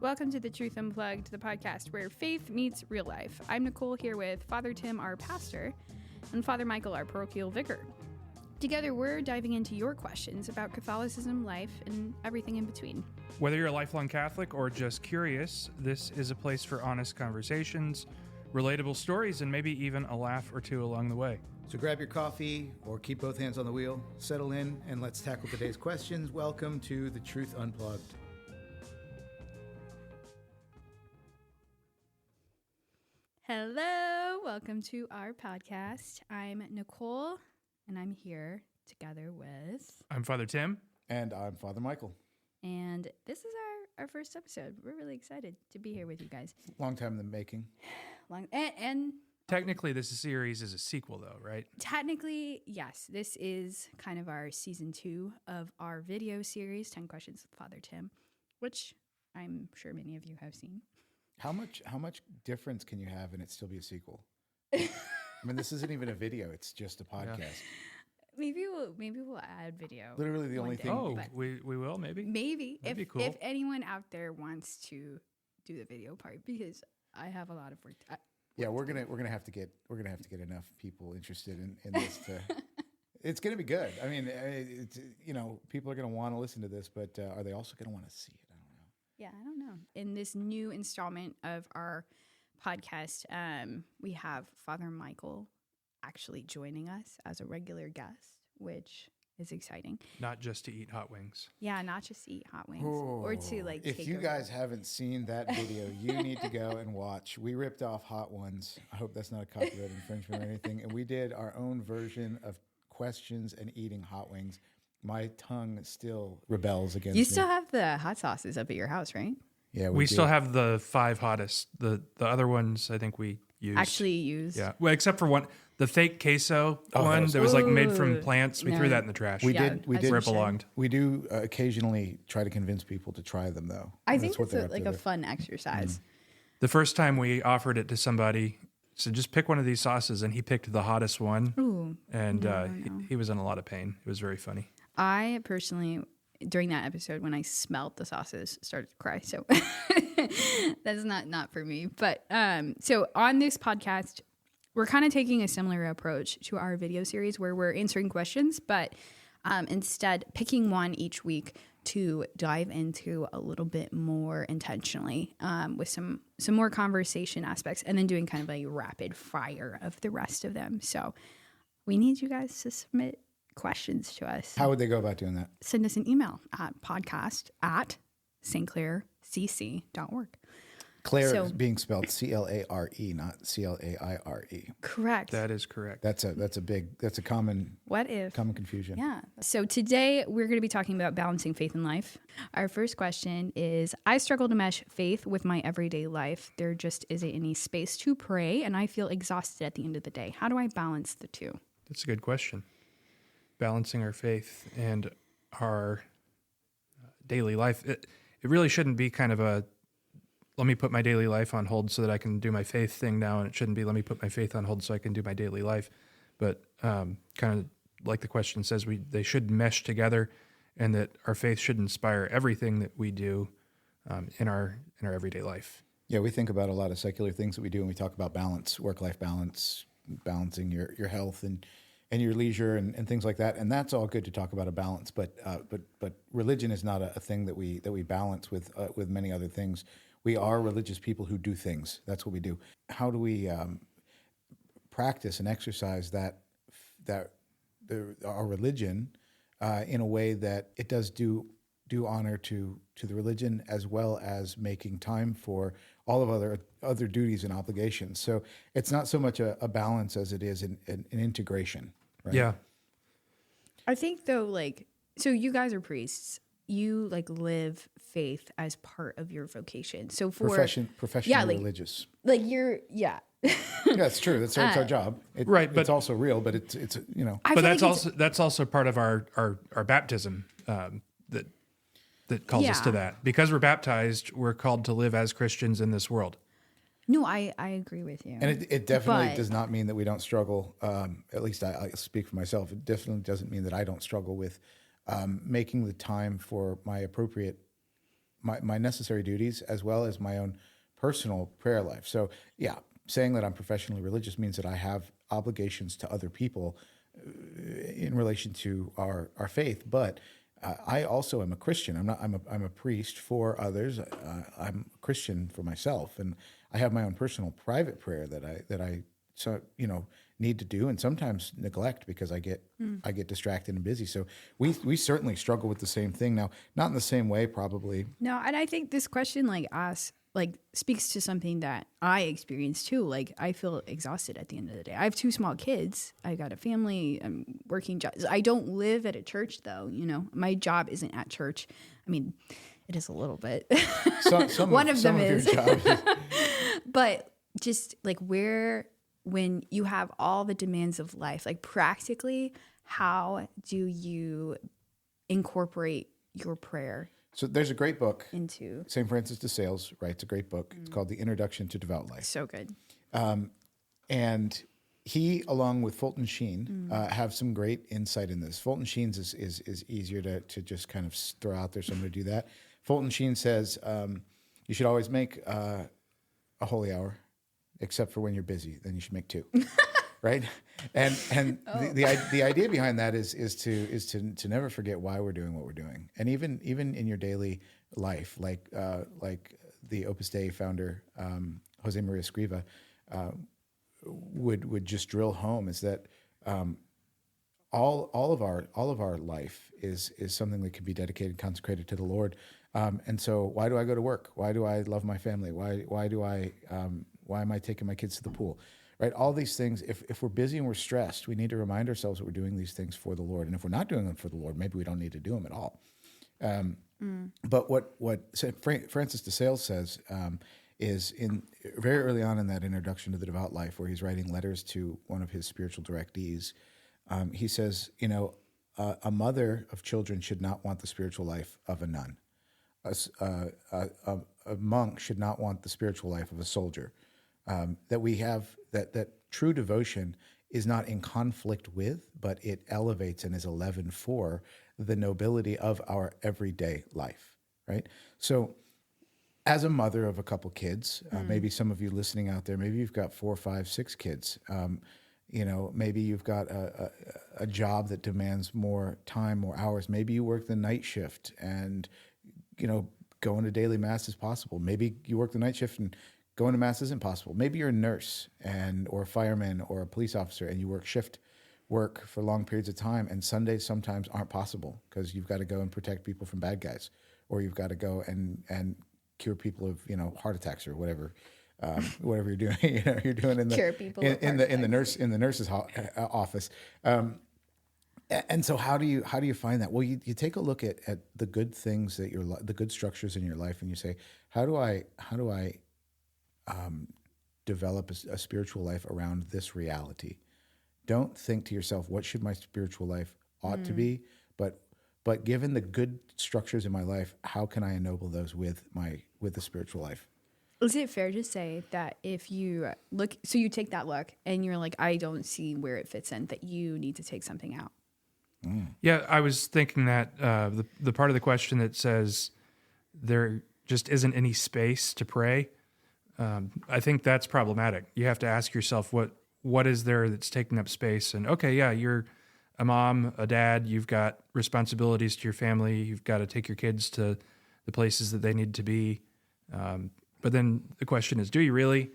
Welcome to the Truth Unplugged, the podcast where faith meets real life. I'm Nicole here with Father Tim, our pastor, and Father Michael, our parochial vicar. Together, we're diving into your questions about Catholicism, life, and everything in between. Whether you're a lifelong Catholic or just curious, this is a place for honest conversations, relatable stories, and maybe even a laugh or two along the way. So grab your coffee or keep both hands on the wheel, settle in, and let's tackle today's questions. Welcome to the Truth Unplugged. Hello, welcome to our podcast. I'm Nicole, and I'm here together with... I'm Father Tim. And I'm Father Michael. And this is our first episode. We're really excited to be here with you guys. Long time in the making. And technically, this series is a sequel, though, right? Technically, yes. This is kind of our season 2 of our video series, 10 Questions with Father Tim, which I'm sure many of you have seen. How much difference can you have and it still be a sequel? I mean, this isn't even a video; it's just a podcast. Yeah. Maybe we'll add video. Literally, the only thing. Oh, we will maybe. Maybe That'd be cool. If anyone out there wants to do the video part, because I have a lot of work. Yeah, we're gonna have to get enough people interested in this to. It's gonna be good. I mean, it's, people are gonna want to listen to this, but are they also gonna want to see it? Yeah, I don't know. In this new installment of our podcast, we have Father Michael actually joining us as a regular guest, which is exciting. Not just to eat hot wings. Yeah, not just to eat hot wings or to like. If you guys haven't seen that video, you need to go and watch. We ripped off Hot Ones. I hope that's not a copyright infringement or anything. And we did our own version of questions and eating hot wings. My tongue still rebels against You me. still have the hot sauces up at your house, right? Yeah, we still have the 5 hottest. The other ones I think we use. Actually use. Yeah, well, except for one, the fake queso one that was like made from plants. We threw that in the trash. We did where it belonged. We do occasionally try to convince people to try them, though. I think it's a fun exercise. The first time we offered it to somebody, said just pick one of these sauces, and he picked the hottest one. Ooh, and he was in a lot of pain. It was very funny. I personally, during that episode, when I smelled the sauces, started to cry. So that's not for me. But so on this podcast, we're kind of taking a similar approach to our video series where we're answering questions, but instead picking one each week to dive into a little bit more intentionally with some more conversation aspects, and then doing kind of a rapid fire of the rest of them. So we need you guys to submit questions to us. How would they go about doing that? Send us an email at podcast@stclaircc.org. Claire is being spelled C-L-A-R-E, not C-L-A-I-R-E. Correct. That is correct. That's a common common confusion. Yeah. So today we're going to be talking about balancing faith and life. Our first question is, I struggle to mesh faith with my everyday life. There just isn't any space to pray, and I feel exhausted at the end of the day. How do I balance the two? That's a good question. Balancing our faith and our daily life. It really shouldn't be kind of a, let me put my daily life on hold so that I can do my faith thing now, and it shouldn't be, let me put my faith on hold so I can do my daily life. But kind of like the question says, they should mesh together, and that our faith should inspire everything that we do in our everyday life. Yeah, we think about a lot of secular things that we do, and we talk about balance, work-life balance, balancing your health and your leisure and things like that, and that's all good to talk about a balance. But religion is not a thing that we balance with many other things. We are religious people who do things. That's what we do. How do we practice and exercise our religion in a way that it does do honor to the religion, as well as making time for all of other duties and obligations? So it's not so much a balance as it is an integration. Right? Yeah. I think though, so you guys are priests. You live faith as part of your vocation. So for professionally religious. Yeah, it's true. That's our job. Right, but it's also real. But it's But that's also part of our baptism that calls us to that. Because we're baptized, we're called to live as Christians in this world. No, I agree with you. And it definitely does not mean that we don't struggle. At least I speak for myself. It definitely doesn't mean that I don't struggle with making the time for my appropriate my necessary duties as well as my own personal prayer life. So yeah, saying that I'm professionally religious means that I have obligations to other people in relation to our faith, but I also am a Christian. I'm a priest for others. I'm a Christian for myself, and I have my own personal private prayer that I need to do, and sometimes neglect because I get distracted and busy. So we certainly struggle with the same thing now, not in the same way probably. No, and I think this question speaks to something that I experience too. Like, I feel exhausted at the end of the day. I have 2 small kids. I got a family. I'm working jobs. I don't live at a church though. My job isn't at church. I mean, it is a little bit. One of them is. But just like when you have all the demands of life, like practically, how do you incorporate your prayer? So there's a great book into St. Francis de Sales writes a great book. It's called The Introduction to Devout Life. So good. And he, along with Fulton Sheen, have some great insight in this. Fulton Sheen's is easier to just kind of throw out there, so I'm going to do that. Fulton Sheen says you should always make a holy hour, except for when you're busy. Then you should make 2. Right, and the idea behind that is to never forget why we're doing what we're doing, and even in your daily life, like the Opus Dei founder Jose Maria Escriva would just drill home, is that all of our life is something that can be dedicated, consecrated to the Lord, and so why do I go to work? Why do I love my family? Why am I taking my kids to the pool? Right, all these things, if we're busy and we're stressed, we need to remind ourselves that we're doing these things for the Lord. And if we're not doing them for the Lord, maybe we don't need to do them at all. But what St. Francis de Sales says is in very early on in that introduction to the devout life, where he's writing letters to one of his spiritual directees, he says, a mother of children should not want the spiritual life of a nun. A monk should not want the spiritual life of a soldier. That true devotion is not in conflict with, but it elevates and is a leaven for the nobility of our everyday life, right? So as a mother of a couple kids, maybe some of you listening out there, maybe you've got 4, 5, 6 kids, maybe you've got a job that demands more time, more hours. Maybe you work the night shift and, going to daily mass is possible. Maybe you work the night shift and going to mass isn't possible. Maybe you're a nurse or a fireman or a police officer and you work shift work for long periods of time, and Sundays sometimes aren't possible because you've got to go and protect people from bad guys, or you've got to go and cure people of heart attacks or whatever you're doing. You're doing in the cure people in the nurse's office. And so how do you find that? Well, you take a look at the good things that the good structures in your life, and you say, how do I develop a spiritual life around this reality? Don't think to yourself, what should my spiritual life ought to be? But given the good structures in my life, how can I ennoble those with the spiritual life? Is it fair to say that if you look, so you take that look and you're like, I don't see where it fits in, that you need to take something out? Yeah, I was thinking that the part of the question that says there just isn't any space to pray, I think that's problematic. You have to ask yourself what is there that's taking up space. And okay, yeah, you're a mom, a dad, you've got responsibilities to your family, you've got to take your kids to the places that they need to be. But then the question is, do you really?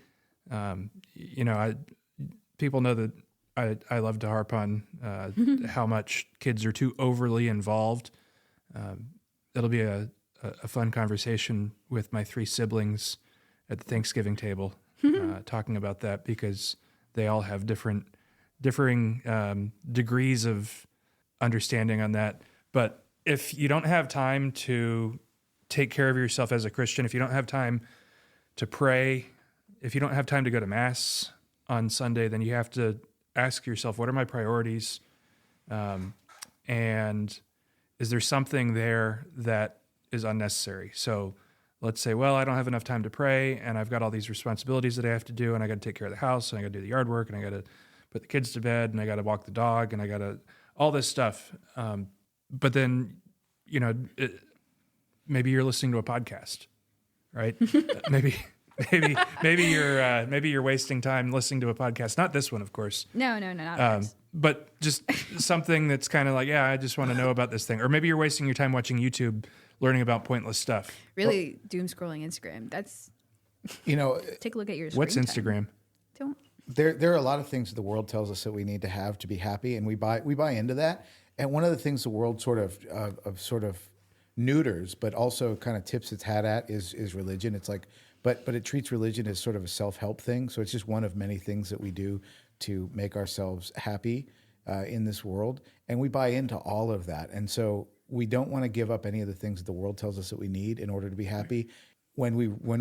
People know that I love to harp on how much kids are too overly involved. It'll be a fun conversation with my 3 siblings at the Thanksgiving table, talking about that, because they all have differing degrees of understanding on that. But if you don't have time to take care of yourself as a Christian, if you don't have time to pray, if you don't have time to go to Mass on Sunday, then you have to ask yourself, what are my priorities? And is there something there that is unnecessary? So let's say, well, I don't have enough time to pray, and I've got all these responsibilities that I have to do, and I got to take care of the house, and I got to do the yard work, and I got to put the kids to bed, and I got to walk the dog, and I got to all this stuff. But then, maybe you're listening to a podcast, right? maybe you're wasting time listening to a podcast. Not this one, of course. No, not ours. But just something that's kind of like, yeah, I just want to know about this thing. Or maybe you're wasting your time watching YouTube, learning about pointless stuff. Really doom scrolling Instagram. That's, take a look at your screen What's time. Instagram? Don't. There are a lot of things the world tells us that we need to have to be happy, and we buy into that. And one of the things the world sort of neuters, but also kind of tips its hat at is religion. It's like, but it treats religion as sort of a self-help thing. So it's just one of many things that we do to make ourselves happy in this world, and we buy into all of that. And so we don't want to give up any of the things that the world tells us that we need in order to be happy. When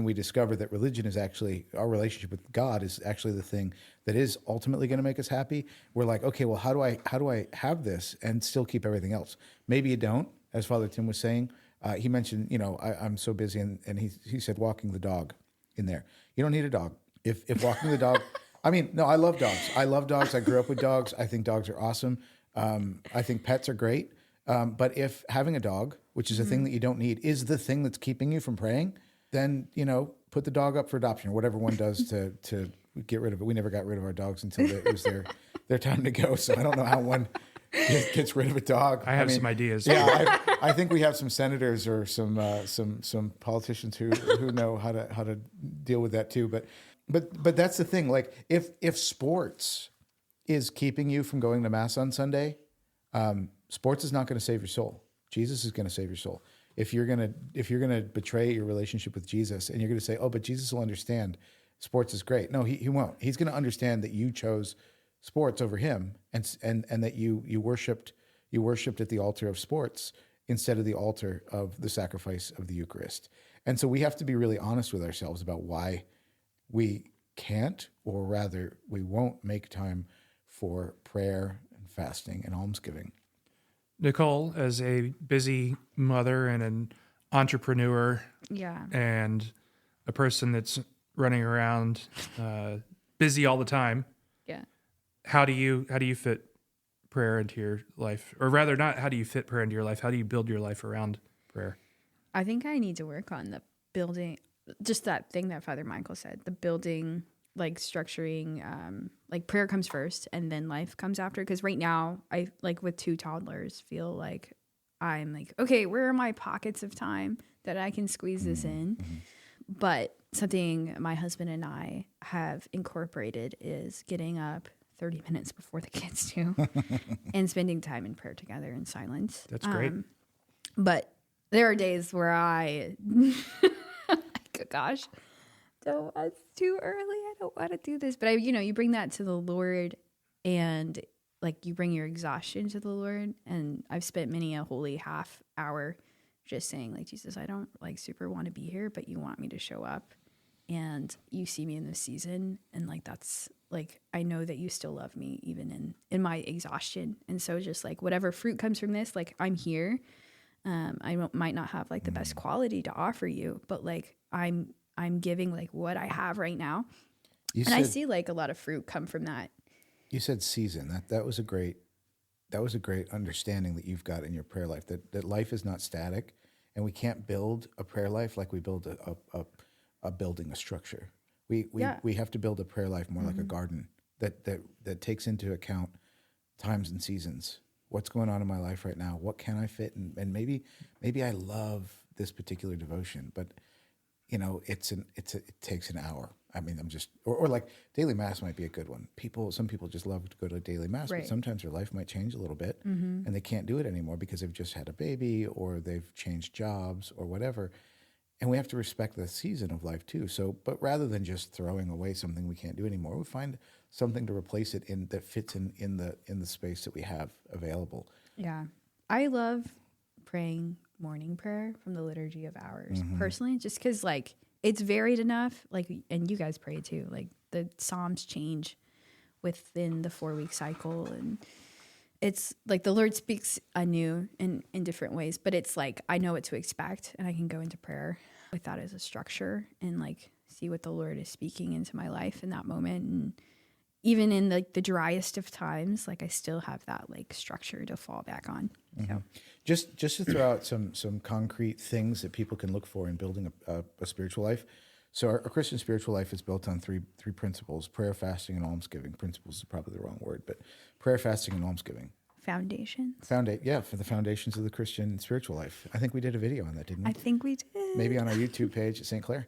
we discover that religion is actually, our relationship with God is actually the thing that is ultimately going to make us happy, we're like, okay, well, how do I have this and still keep everything else? Maybe you don't, as Father Tim was saying. He mentioned, I'm so busy, and he said walking the dog in there. You don't need a dog. If walking the dog, I mean, no, I love dogs. I grew up with dogs. I think dogs are awesome. I think pets are great. But if having a dog, which is a thing that you don't need, is the thing that's keeping you from praying, then, put the dog up for adoption, or whatever one does to get rid of it. We never got rid of our dogs until it was their time to go. So I don't know how one gets rid of a dog. I mean, some ideas. Yeah, I think we have some senators or some politicians who know how to deal with that too. But that's the thing. Like if sports is keeping you from going to mass on Sunday, sports is not going to save your soul. Jesus is going to save your soul. If you're gonna betray your relationship with Jesus, and you're gonna say, "Oh, but Jesus will understand. Sports is great." No, he won't. He's gonna understand that you chose sports over him, and that you worshipped at the altar of sports instead of the altar of the sacrifice of the Eucharist. And so we have to be really honest with ourselves about why we can't, or rather, we won't make time for prayer and fasting and almsgiving. Nicole, as a busy mother and an entrepreneur, and a person that's running around busy all the time, how do you fit prayer into your life? Or rather, not how do you fit prayer into your life? How do you build your life around prayer? I think I need to work on the building, just that thing that Father Michael said, the building, like structuring, like prayer comes first and then life comes after. Because right now, I, like with 2 toddlers, feel like I'm like, okay, where are my pockets of time that I can squeeze this in? But something my husband and I have incorporated is getting up 30 minutes before the kids do and spending time in prayer together in silence. That's great. But there are days where gosh, it's too early. I don't want to do this. But you bring that to the Lord, and like you bring your exhaustion to the Lord. And I've spent many a holy half hour just saying, like, Jesus, I don't like super want to be here, but you want me to show up, and you see me in this season, and like that's like I know that you still love me even in my exhaustion. And so just like whatever fruit comes from this, like I'm here. Might not have like the best quality to offer you, but like I'm giving like what I have right now. I see like a lot of fruit come from that. You said season. That was a great understanding that you've got in your prayer life, that life is not static, and we can't build a prayer life like we build a building, a structure. We have to build a prayer life more like a garden that takes into account times and seasons. What's going on in my life right now? What can I fit? And maybe I love this particular devotion, but it takes an hour. I mean, I'm just, or like daily mass might be a good one. Some people just love to go to daily mass, right. But sometimes their life might change a little bit, and they can't do it anymore because they've just had a baby or they've changed jobs or whatever. And we have to respect the season of life too. So, but rather than just throwing away something we can't do anymore, we find something to replace it in that fits in the space that we have available. Yeah, I love praying morning prayer from the Liturgy of Hours personally, just because like it's varied enough. Like, and you guys pray too. Like the Psalms change within the 4-week cycle, and it's like the Lord speaks anew in different ways, but it's like I know what to expect, and I can go into prayer with that as a structure and like see what the Lord is speaking into my life in that moment. And even in like the driest of times, like I still have that like structure to fall back on. So Just to throw out some concrete things that people can look for in building a spiritual life. So our Christian spiritual life is built on three principles: prayer, fasting, and almsgiving. Principles is probably the wrong word, but prayer, fasting, and almsgiving. foundations. For the foundations of the Christian spiritual life. I think we did a video on that, didn't we? I think we did. Maybe on our YouTube page at St. Clair.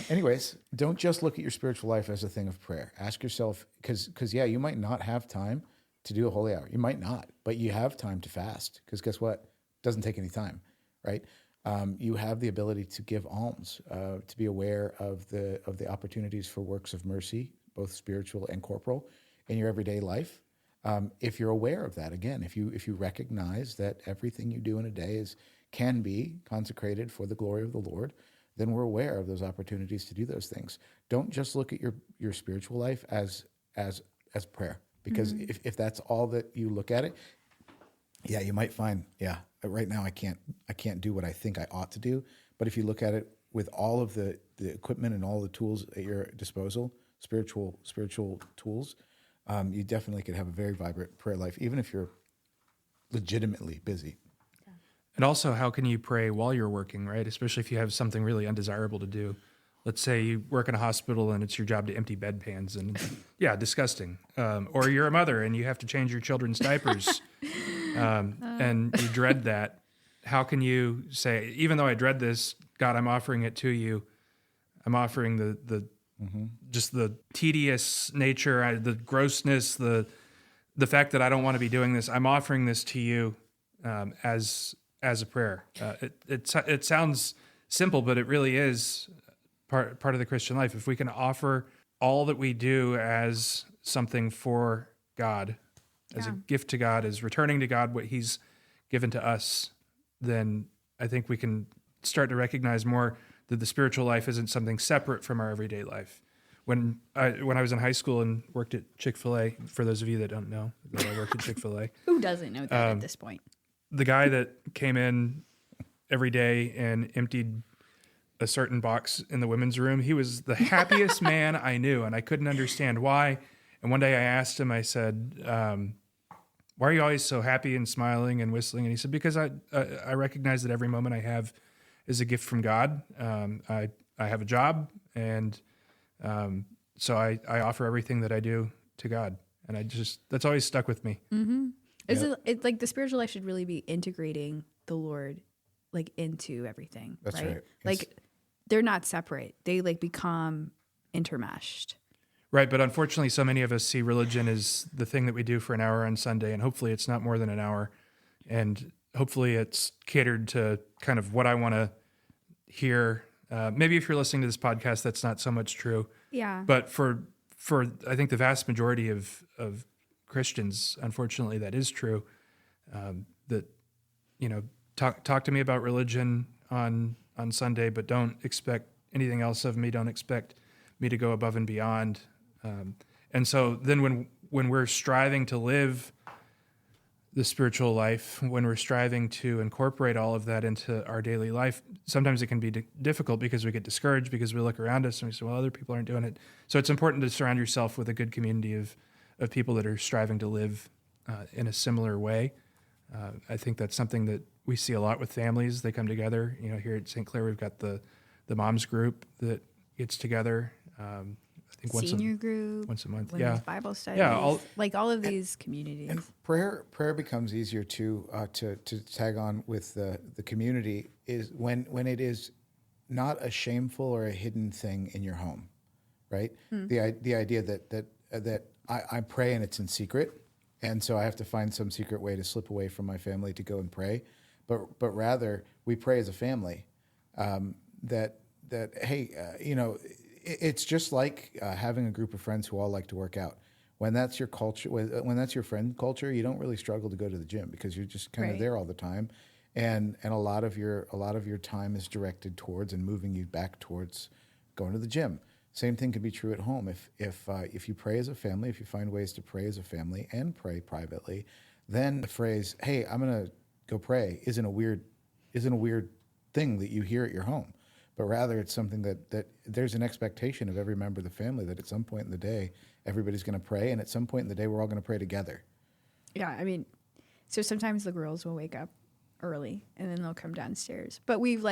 Anyways, don't just look at your spiritual life as a thing of prayer. Ask yourself, because you might not have time to do a holy hour. You might not, but you have time to fast, because guess what? It doesn't take any time, right? You have the ability to give alms, to be aware of the opportunities for works of mercy, both spiritual and corporal, in your everyday life. If you're aware of that, again, if you recognize that everything you do in a day can be consecrated for the glory of the Lord, then we're aware of those opportunities to do those things. Don't just look at your spiritual life as prayer, because if that's all that you look at it, you might find, right now I can't do what I think I ought to do. But if you look at it with all of the equipment and all the tools at your disposal, spiritual tools, you definitely could have a very vibrant prayer life, even if you're legitimately busy. And also, how can you pray while you're working, right? Especially if you have something really undesirable to do. Let's say you work in a hospital and it's your job to empty bedpans, and disgusting. Or you're a mother and you have to change your children's diapers, and you dread that. How can you say, even though I dread this, God, I'm offering it to you. I'm offering the just the tedious nature, the grossness, the fact that I don't want to be doing this. I'm offering this to you as a prayer. It sounds simple, but it really is part of the Christian life. If we can offer all that we do as something for God, as a gift to God, as returning to God what He's given to us, then I think we can start to recognize more that the spiritual life isn't something separate from our everyday life. When I was in high school and worked at Chick-fil-A, for those of you that don't know that I worked at Chick-fil-A. Who doesn't know that at this point? The guy that came in every day and emptied a certain box in the women's room, he was the happiest man I knew, and I couldn't understand why. And one day I asked him, I said, why are you always so happy and smiling and whistling? And he said, because I recognize that every moment I have is a gift from God. I have a job, and so I offer everything that I do to God. And that's always stuck with me. Mm-hmm. It's like the spiritual life should really be integrating the Lord like into everything. That's right. Like they're not separate. They like become intermeshed. Right, but unfortunately, so many of us see religion as the thing that we do for an hour on Sunday, and hopefully it's not more than an hour, and hopefully it's catered to kind of what I want to hear. Maybe if you're listening to this podcast, that's not so much true. Yeah. But for I think the vast majority of Christians, unfortunately, that is true. That talk to me about religion on Sunday, but don't expect anything else of me. Don't expect me to go above and beyond. And so then when we're striving to live the spiritual life, when we're striving to incorporate all of that into our daily life, sometimes it can be difficult because we get discouraged because we look around us and we say, well, other people aren't doing it. So it's important to surround yourself with a good community of people that are striving to live in a similar way. I think that's something that we see a lot with families. They come together. Here at St. Clair, we've got the moms group that gets together. I think once a month. Women's Bible studies. Yeah, all of these communities. And prayer becomes easier to tag on with the community is when it is not a shameful or a hidden thing in your home, right? The idea that I pray and it's in secret, and so I have to find some secret way to slip away from my family to go and pray, but rather we pray as a family. It's just like having a group of friends who all like to work out. When that's your culture, when that's your friend culture, you don't really struggle to go to the gym because you're just kind of there all the time, and a lot of your time is directed towards and moving you back towards going to the gym. Same thing could be true at home. If you pray as a family, if you find ways to pray as a family and pray privately, then the phrase "Hey, I'm gonna go pray" isn't a weird thing that you hear at your home. but rather it's something that there's an expectation of every member of the family that at some point in the day, everybody's going to pray. And at some point in the day, we're all going to pray together. Yeah, I mean, so sometimes the girls will wake up early and then they'll come downstairs. But we've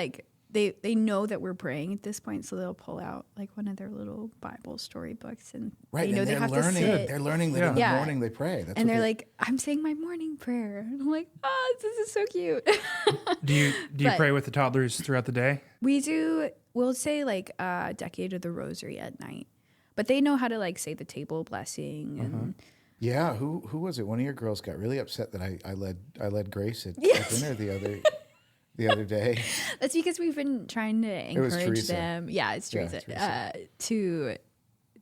they know that we're praying at this point, so they'll pull out like one of their little Bible storybooks, and Right, they know and they they're have learning. to sit. They're learning that in the morning they pray. That's and what they're like, "I'm saying my morning prayer." And I'm like, "Oh, this is so cute." Do you pray with the toddlers throughout the day? We do. We'll say like a decade of the rosary at night, but they know how to like say the table blessing and. Yeah, who was it? One of your girls got really upset that I led Grace at dinner the other day. That's because we've been trying to encourage Teresa. them. Yeah, it's Teresa. Teresa.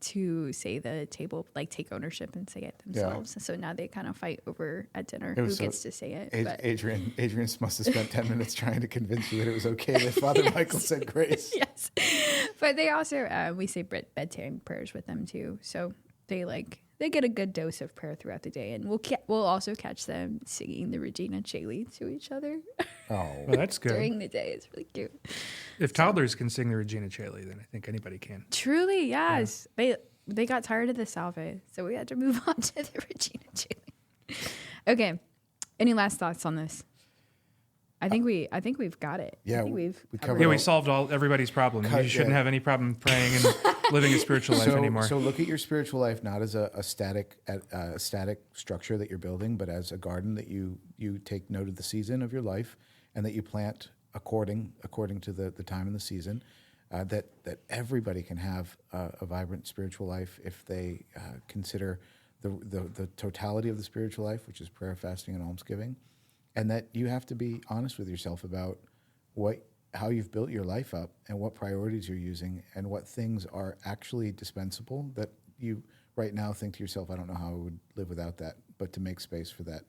To say the table, like take ownership and say it themselves. So now they kind of fight over at dinner who gets to say it. But Adrian must have spent 10 minutes trying to convince you that it was okay that Father Michael said grace. Yes, but they also we say bedtime prayers with them too. So they get a good dose of prayer throughout the day, and we'll also catch them singing the Regina Caeli to each other. Oh, Well, that's good. During the day. It's really cute. If toddlers can sing the Regina Caeli, then I think anybody can. Truly, yes. Yeah. They got tired of the Salve, so we had to move on to the Regina Caeli. Okay. Any last thoughts on this? I think we've got it. Yeah, I think we we've covered Yeah, we solved everybody's problem. You shouldn't have any problem praying and living a spiritual life anymore. So look at your spiritual life not as a static structure that you're building, but as a garden that you take note of the season of your life and that you plant according to the time and the season. That everybody can have a vibrant spiritual life if they consider the totality of the spiritual life, which is prayer, fasting, and almsgiving, and that you have to be honest with yourself about how you've built your life up and what priorities you're using and what things are actually dispensable that you right now think to yourself, I don't know how I would live without that, but to make space for that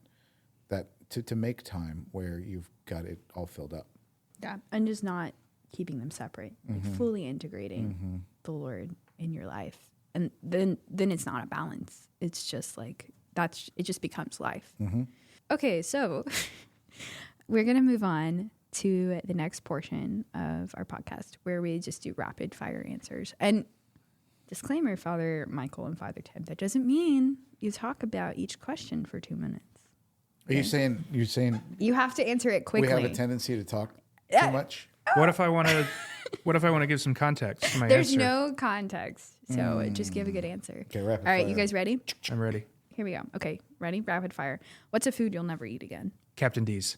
to make time where you've got it all filled up. Yeah, and just not keeping them separate, like fully integrating the Lord in your life, and then it's not a balance. It's just like it just becomes life. Okay, so we're gonna move on to the next portion of our podcast where we just do rapid fire answers. And disclaimer, Father Michael and Father Tim, that doesn't mean you talk about each question for 2 minutes. Are you saying You have to answer it quickly. we have a tendency to talk too much? What if I want to give some context to my There's answer? no context, so just give a good answer. Okay, rapid All right, fire. you guys ready? I'm ready. Here we go. Okay, ready? Rapid fire. What's a food you'll never eat again? Captain D's.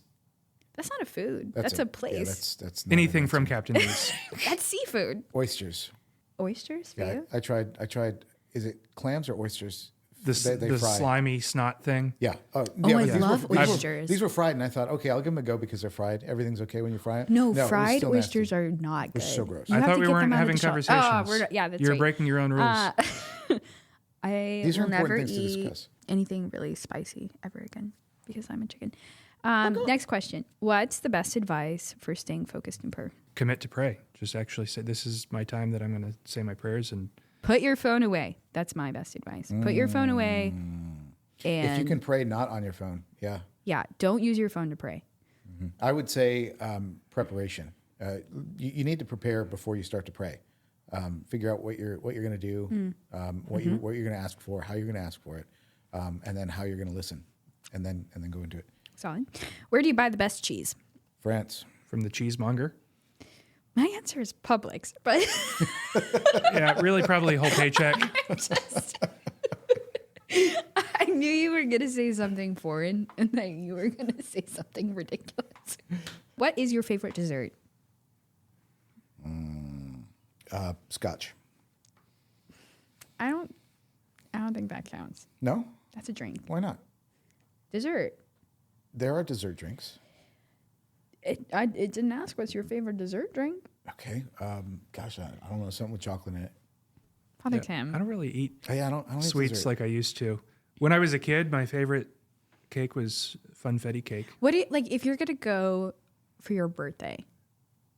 That's not a food. That's a place. Yeah, that's not Anything an from answer. Captain D's. That's seafood. Oysters. Oysters for Yeah, you? I tried. Is it clams or oysters? The They fry. slimy snot thing. Yeah. Oh, yeah, I but love these oysters. These were fried, and I thought, okay, I'll give them a go because they're fried. Everything's okay when you fry it. No, it was fried still oysters nasty. are not good. They're so gross. You I have thought to we get weren't them out of having the shell. conversations. Yeah, that's You're right. breaking your own rules. These are will never important things to eat discuss. anything really spicy ever again because I'm a chicken. Next question. What's the best advice for staying focused in prayer? Commit to pray. Just actually say, this is my time that I'm going to say my prayers. And Put your phone away. That's my best advice. Put your phone away. And If you can pray not on your phone, yeah. yeah, don't use your phone to pray. I would say preparation. You need to prepare before you start to pray. Figure out what you're going to do, what you're going to ask for, how you're going to ask for it, and then how you're going to listen, and then go into it. Solid. Where do you buy the best cheese? France. from the cheesemonger. My answer is Publix, but Yeah, really probably whole paycheck. I knew you were going to say something foreign and that you were going to say something ridiculous. What is your favorite dessert? Scotch. I don't think that counts. No? That's a drink. Why not? Dessert. There are dessert drinks. It didn't ask what's your favorite dessert drink. Okay. Gosh, I don't know. Something with chocolate in it. Father Yeah, Tim. I don't really eat Oh, yeah, I don't eat sweets dessert. like I used to. When I was a kid, my favorite cake was funfetti cake. What do you like if you're gonna go for your birthday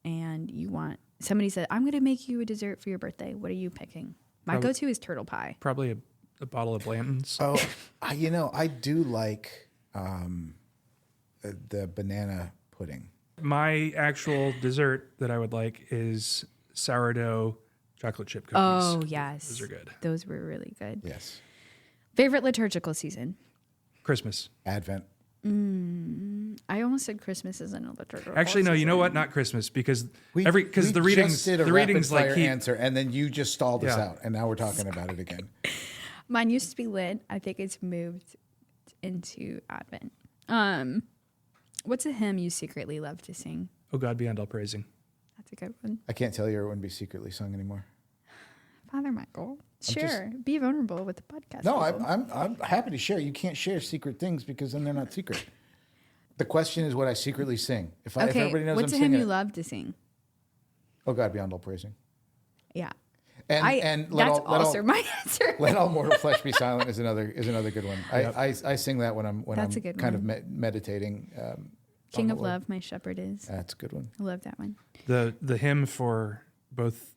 and you want somebody said, I'm gonna make you a dessert for your birthday, what are you picking? My go-to is turtle pie. Probably a bottle of Blanton's. Oh, I do like the banana pudding. My actual dessert that I would like is sourdough chocolate chip cookies. Oh, yes. Those are good. Those were really good. Yes. Favorite liturgical season? Christmas. Advent. I almost said Christmas isn't a liturgical Actually, no, you know season. what? Not Christmas, because We the just readings did a the readings rapid like fire answer, and then you just stalled us Yeah. out, and now we're talking about it again. Mine used to be Lent. I think it's moved into Advent. What's a hymn you secretly love to sing? Oh God, beyond all praising. That's a good one. I can't tell you it wouldn't be secretly sung anymore. Father Michael, share. Be vulnerable with the podcast. No, people. I'm happy to share. You can't share secret things because then they're not secret. The question is what I secretly sing. If everybody knows what's I'm a hymn singing you it, love to sing? oh God, beyond all praising. Yeah. And That's also my answer. Let all mortal flesh be silent is another good one. Yep. I sing that when I'm That's a good kind one. of meditating. King on of the Lord. Love, my shepherd is. That's a good one. I love that one. The hymn for both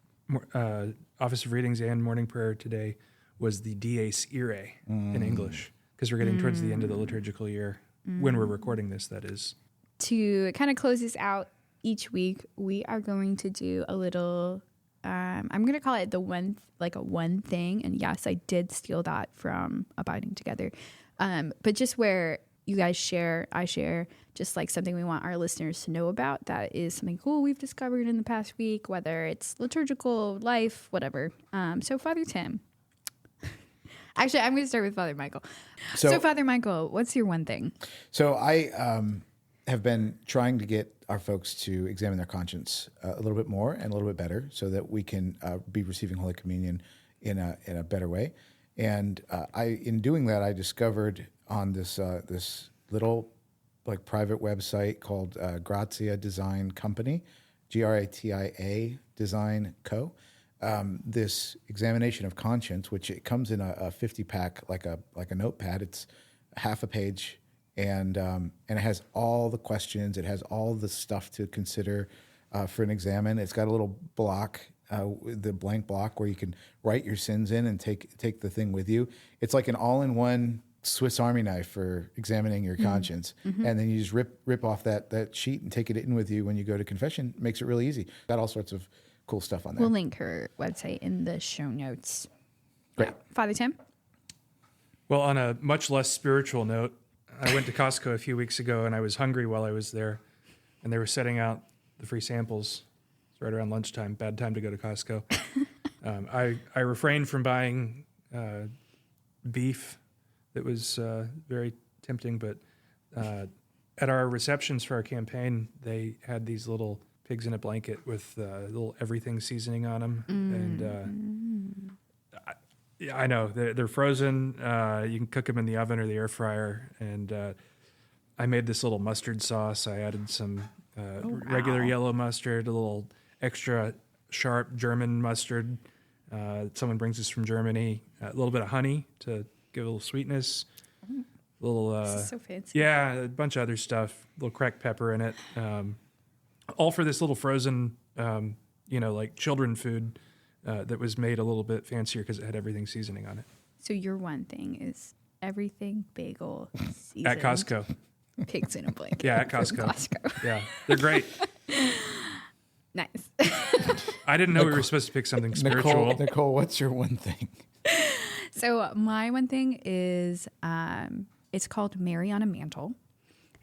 Office of Readings and Morning Prayer today was the Dies Irae in English, because we're getting towards the end of the liturgical year when we're recording this, that is. To kind of close this out each week, we are going to do a little, I'm going to call it a one thing. And yes, I did steal that from Abiding Together. But just where you guys share, I share, just like something we want our listeners to know about. That is something cool we've discovered in the past week, whether it's liturgical, life, whatever. So Father Tim. Actually, I'm going to start with Father Michael. So Father Michael, what's your one thing? So I have been trying to get our folks to examine their conscience a little bit more and a little bit better, so that we can be receiving Holy Communion in a better way. And in doing that, I discovered on this little like private website called Grazia Design Company, Gratia Design Co. This examination of conscience, which it comes in a 50-pack, like a notepad. It's half a page, and it has all the questions. It has all the stuff to consider for an examen. It's got a little block, the blank block, where you can write your sins in and take the thing with you. It's like an all-in-one Swiss Army knife for examining your conscience. And then you just rip off that sheet and take it in with you when you go to confession. Makes it really easy. Got all sorts of cool stuff on there. We'll link her website in the show notes. Great. Yeah. Father Tim? Well, on a much less spiritual note, I went to Costco a few weeks ago, and I was hungry while I was there, and they were setting out the free samples. It's right around lunchtime, bad time to go to Costco. I refrained from buying beef. That was very tempting, but at our receptions for our campaign, they had these little pigs in a blanket with little everything seasoning on them. And I know they're frozen. You can cook them in the oven or the air fryer. And I made this little mustard sauce. I added some regular yellow mustard, a little extra sharp German mustard. Someone brings us from Germany. A little bit of honey to give a little sweetness. A little, This is so fancy. yeah, a bunch of other stuff. A little cracked pepper in it. All for this little frozen, like children food that was made a little bit fancier because it had everything seasoning on it. So your one thing is everything bagel seasoned. At Costco. Pigs in a blanket. Yeah, at from Costco. Costco. Yeah, they're great. Nice. I didn't know we were supposed to pick something spiritual. Nicole, what's your one thing? So my one thing is it's called Mary on a Mantle.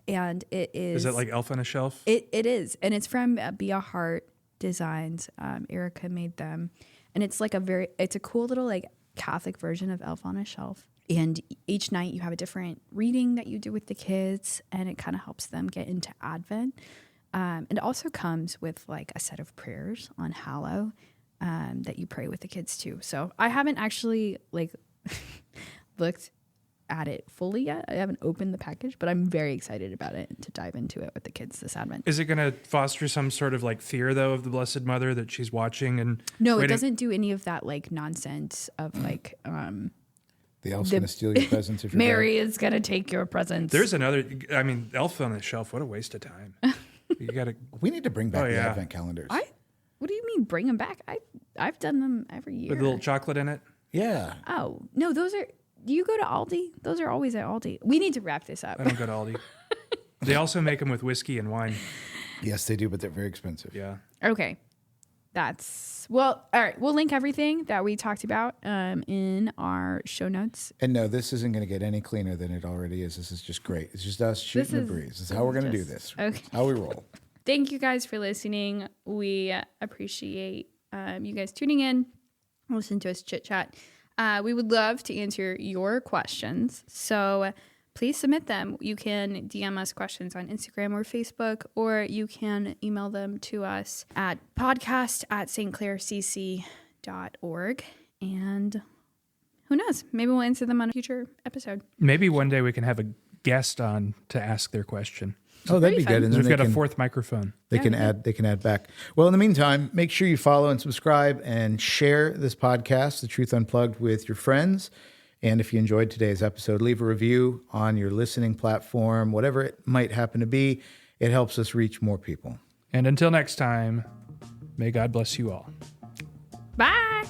And it is... Is it like Elf on a Shelf? It is. And it's from Be a Heart Designs. Erica made them. And it's like it's a cool little like Catholic version of Elf on a Shelf. And each night you have a different reading that you do with the kids, and it kind of helps them get into Advent. It also comes with like a set of prayers on Hallow that you pray with the kids too. So I haven't actually like looked at it fully yet. I haven't opened the package, but I'm very excited about it and to dive into it with the kids this Advent. Is it going to foster some sort of like fear though of the Blessed Mother that she's watching and No, waiting? it doesn't do any of that like nonsense of like The elf's going to steal your presents if you're Mary is going to take your presents. There's another. I mean, Elf on the Shelf. What a waste of time. You got to. We need to bring back Oh, the yeah. Advent calendars. What do you mean bring them back? I've done them every year. With a little chocolate in it. Yeah. Oh, no, those are... Do you go to Aldi? Those are always at Aldi. We need to wrap this up. I don't go to Aldi. They also make them with whiskey and wine. Yes, they do, but they're very expensive. Yeah. Okay. All right. We'll link everything that we talked about in our show notes. And no, this isn't going to get any cleaner than it already is. This is just great. It's just us shooting the breeze. This is how we're going to do this. Okay. How we roll. Thank you guys for listening. We appreciate you guys tuning in, listen to us chit chat. We would love to answer your questions. So please submit them. You can DM us questions on Instagram or Facebook, or you can email them to us at podcast@stclaircc.org. And who knows? Maybe we'll answer them on a future episode. Maybe one day we can have a guest on to ask their question. Oh, that'd be good. And We've then got a fourth microphone. They can add back. Well, in the meantime, make sure you follow and subscribe and share this podcast, The Truth Unplugged, with your friends. And if you enjoyed today's episode, leave a review on your listening platform, whatever it might happen to be. It helps us reach more people. And until next time, may God bless you all. Bye.